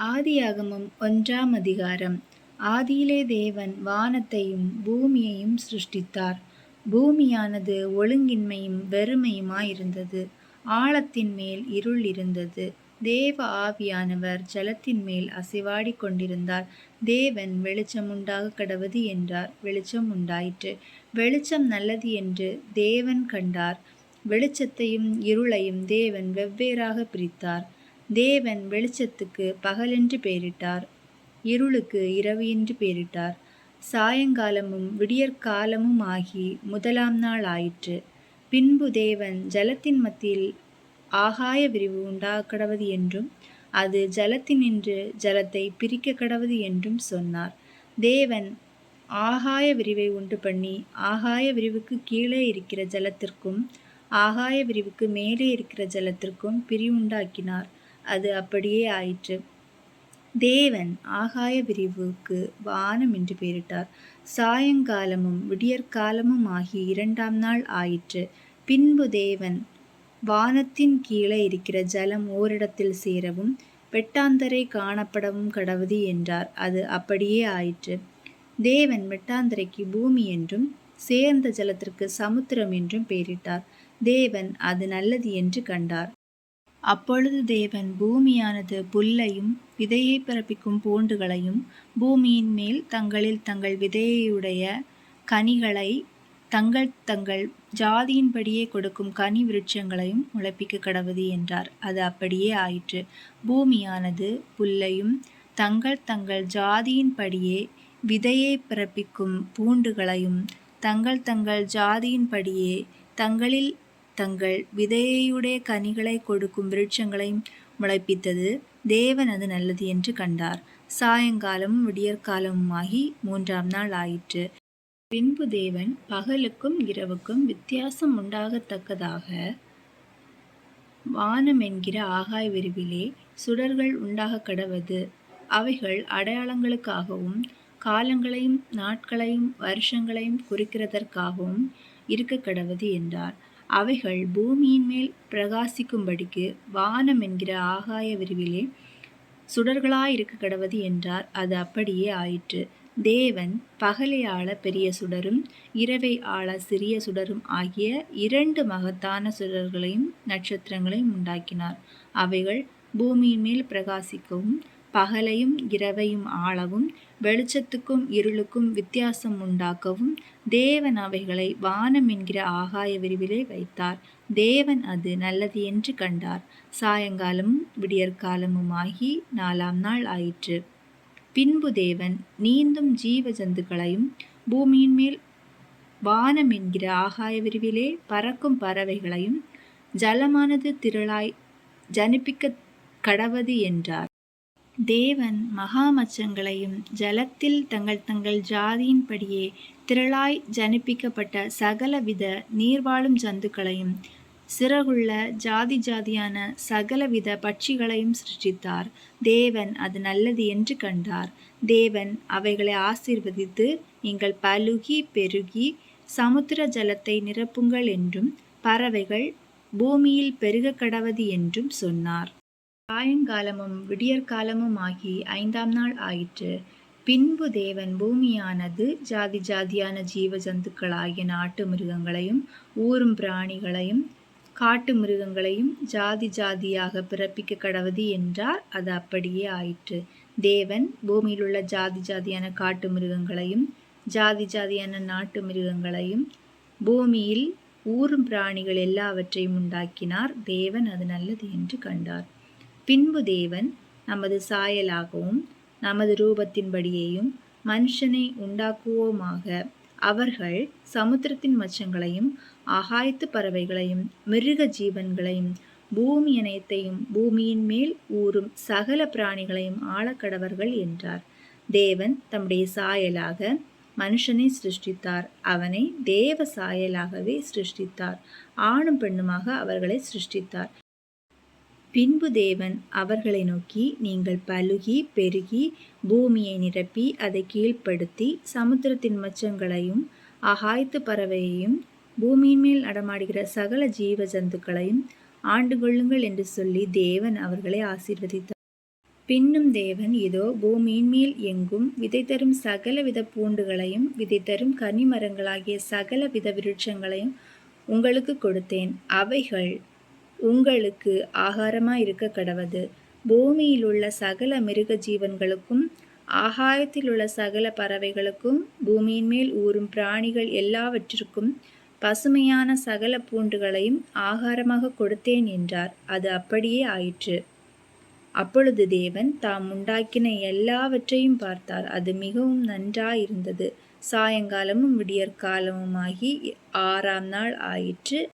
ஆதியாகமம் 1ஆம் அதிகாரம். ஆதியிலே தேவன் வானத்தையும் பூமியையும் சிருஷ்டித்தார். பூமியானது ஒழுங்கின்மையும் வெறுமையுமாயிருந்தது. ஆழத்தின் மேல் இருள் இருந்தது. தேவ ஆவியானவர் ஜலத்தின் மேல் அசைவாடிக் கொண்டிருந்தார். தேவன் வெளிச்சம் உண்டாகக் கடவது என்றார். வெளிச்சம் உண்டாயிற்று. வெளிச்சம் நல்லது என்று தேவன் கண்டார். வெளிச்சத்தையும் இருளையும் தேவன் வெவ்வேறாக பிரித்தார். தேவன் வெளிச்சத்துக்கு பகலென்று பெயரிட்டார், இருளுக்கு இரவு என்று பெயரிட்டார். சாயங்காலமும் விடியற்காலமும் ஆகி 1ஆம் நாள் ஆயிற்று. பின்பு தேவன் ஜலத்தின் மத்தியில் ஆகாய விரிவு உண்டாகக்கடவது என்றும் அது ஜலத்தினின்று ஜலத்தை பிரிக்க கடவது என்றும் சொன்னார். தேவன் ஆகாய விரிவை உண்டு பண்ணி ஆகாய விரிவுக்கு கீழே இருக்கிற ஜலத்திற்கும் ஆகாய விரிவுக்கு மேலே இருக்கிற ஜலத்திற்கும் பிரிவுண்டாக்கினார். அது அப்படியே ஆயிற்று. தேவன் ஆகாய விரிவுக்கு வானம் என்று பெயரிட்டார். சாயங்காலமும் விடியற்காலமும் ஆகி 2ஆம் நாள் ஆயிற்று. பின்பு தேவன் வானத்தின் கீழே இருக்கிற ஜலம் ஓரிடத்தில் சேரவும் வெட்டாந்தரை காணப்படவும் கடவது என்றார். அது அப்படியே ஆயிற்று. தேவன் வெட்டாந்தரைக்கு பூமி என்றும் சேர்ந்த ஜலத்திற்கு சமுத்திரம் என்றும் பெயரிட்டார். தேவன் அது நல்லது என்று கண்டார். அப்பொழுது தேவன் பூமியானது புல்லையும் விதையை பிறப்பிக்கும் பூண்டுகளையும் பூமியின் மேல் தங்களில் தங்கள் விதையுடைய கனிகளை தங்கள் தங்கள் ஜாதியின்படியே கொடுக்கும் கனி விருட்சங்களையும் முளைப்பிக்க கடவது என்றார். அது அப்படியே ஆயிற்று. பூமியானது புல்லையும் தங்கள் தங்கள் ஜாதியின்படியே விதையை பிறப்பிக்கும் பூண்டுகளையும் தங்கள் தங்கள் ஜாதியின்படியே தங்களில் தங்கள் விதையுடைய கனிகளை கொடுக்கும் விருட்சங்களையும் முளைப்பித்தது. தேவன் அது நல்லது என்று கண்டார். சாயங்காலமும் விடியற்காலமுமாகி 3ஆம் நாள் ஆயிற்று. பின்பு தேவன் பகலுக்கும் இரவுக்கும் வித்தியாசம் உண்டாகத்தக்கதாக வானம் என்கிற ஆகாய விரிவிலே சுடர்கள் உண்டாக கடவது. அவைகள் அடையாளங்களுக்காகவும் காலங்களையும் நாட்களையும் வருஷங்களையும் குறிக்கிறதற்காகவும் இருக்க கடவது என்றார். அவைகள் பூமியின் மேல் பிரகாசிக்கும்படிக்கு வானம் என்கிற ஆகாய விரிவிலே சுடர்களாயிருக்க கடவது என்றார். அது அப்படியே ஆயிற்று. தேவன் பகலை ஆள பெரிய சுடரும் இரவை ஆள சிறிய சுடரும் ஆகிய 2 மகத்தான சுடர்களையும் நட்சத்திரங்களையும் உண்டாக்கினார். அவைகள் பூமியின் மேல் பிரகாசிக்கவும் பகலையும் இரவையும் ஆளவும் வெளிச்சத்துக்கும் இருளுக்கும் வித்தியாசம் உண்டாக்கவும் தேவன் அவைகளை வானம் என்கிற ஆகாய விரிவிலே வைத்தார். தேவன் அது நல்லது என்று கண்டார். சாயங்காலமும் விடியற்காலமுமாகி 4ஆம் நாள் ஆயிற்று. பின்பு தேவன் நீந்தும் ஜீவ ஜந்துக்களையும் பூமியின் மேல் வானம் என்கிற ஆகாய விரிவிலே பறக்கும் பறவைகளையும் ஜலமானது திரளாய் ஜனிப்பிக்க கடவது என்றார். தேவன் மகா மச்சங்களையும் ஜலத்தில் தங்கள் தங்கள் ஜாதியின்படியே திரளாய் ஜனிப்பிக்கப்பட்ட சகலவித நீர்வாழும் ஜந்துக்களையும் சிறகுள்ள ஜாதி ஜாதியான சகலவித பட்சிகளையும் சிருஷ்டித்தார். தேவன் அது நல்லது என்று கண்டார். தேவன் அவைகளை ஆசீர்வதித்து, நீங்கள் பலுகி பெருகி சமுத்திர ஜலத்தை நிரப்புங்கள் என்றும் பறவைகள் பூமியில் பெருக கடவது என்றும் சொன்னார். சாயங்காலமும் விடியற்காலமும் ஆகி 5ஆம் நாள் ஆயிற்று. பின்பு தேவன் பூமியானது ஜாதி ஜாதியான ஜீவ ஜந்துக்களாகிய நாட்டு மிருகங்களையும் ஊரும் பிராணிகளையும் காட்டு மிருகங்களையும் ஜாதி ஜாதியாக பிறப்பிக்க கடவது என்றார். அது அப்படியே ஆயிற்று. தேவன் பூமியில் உள்ள ஜாதி ஜாதியான காட்டு மிருகங்களையும் ஜாதி ஜாதியான நாட்டு மிருகங்களையும் பூமியில் ஊரும் பிராணிகள் எல்லாவற்றையும் உண்டாக்கினார். தேவன் அது நல்லது என்று கண்டார். பின்பு தேவன் நமது சாயலாகவும் நமது ரூபத்தின்படியேயும் மனுஷனை உண்டாக்குவோமாக. அவர்கள் சமுத்திரத்தின் மச்சங்களையும் ஆகாயத்து பறவைகளையும் மிருக ஜீவன்களையும் பூமி அனைத்தையும் பூமியின் மேல் ஊறும் சகல பிராணிகளையும் ஆளக்கடவர்கள் என்றார். தேவன் தம்முடைய சாயலாக மனுஷனை சிருஷ்டித்தார். அவனை தேவ சாயலாகவே சிருஷ்டித்தார். ஆணும் பெண்ணுமாக அவர்களை சிருஷ்டித்தார். பின்பு தேவன் அவர்களை நோக்கி, நீங்கள் பலுகி பெருகி பூமியை நிரப்பி அதை கீழ்ப்படுத்தி சமுத்திரத்தின் மச்சங்களையும் ஆகாயத்து பறவையையும் பூமியின் மேல் நடமாடுகிற சகல ஜீவ ஜந்துக்களையும் ஆண்டு கொள்ளுங்கள் என்று சொல்லி தேவன் அவர்களை ஆசீர்வதித்தார். பின்னும் தேவன், இதோ, பூமியின் மேல் எங்கும் விதை தரும் சகலவித பூண்டுகளையும் விதை தரும் கனிமரங்களாகிய சகல வித விருட்சங்களையும் உங்களுக்குக் கொடுத்தேன். அவைகள் உங்களுக்கு ஆகாரமாயிருக்கக் கடவது. பூமியிலுள்ள சகல மிருக ஜீவன்களுக்கும் ஆகாயத்திலுள்ள சகல பறவைகளுக்கும் பூமியின் மேல் ஊரும் பிராணிகள் எல்லாவற்றிற்கும் பசுமையான சகல பூண்டுகளையும் ஆகாரமாகக் கொடுத்தேன் என்றார். அது அப்படியே ஆயிற்று. அப்பொழுது தேவன் தாம் உண்டாக்கின எல்லாவற்றையும் பார்த்தார். அது மிகவும் நன்றாயிருந்தது. சாயங்காலமும் விடியற்காலமுமாகி 6ஆம் நாள் ஆயிற்று.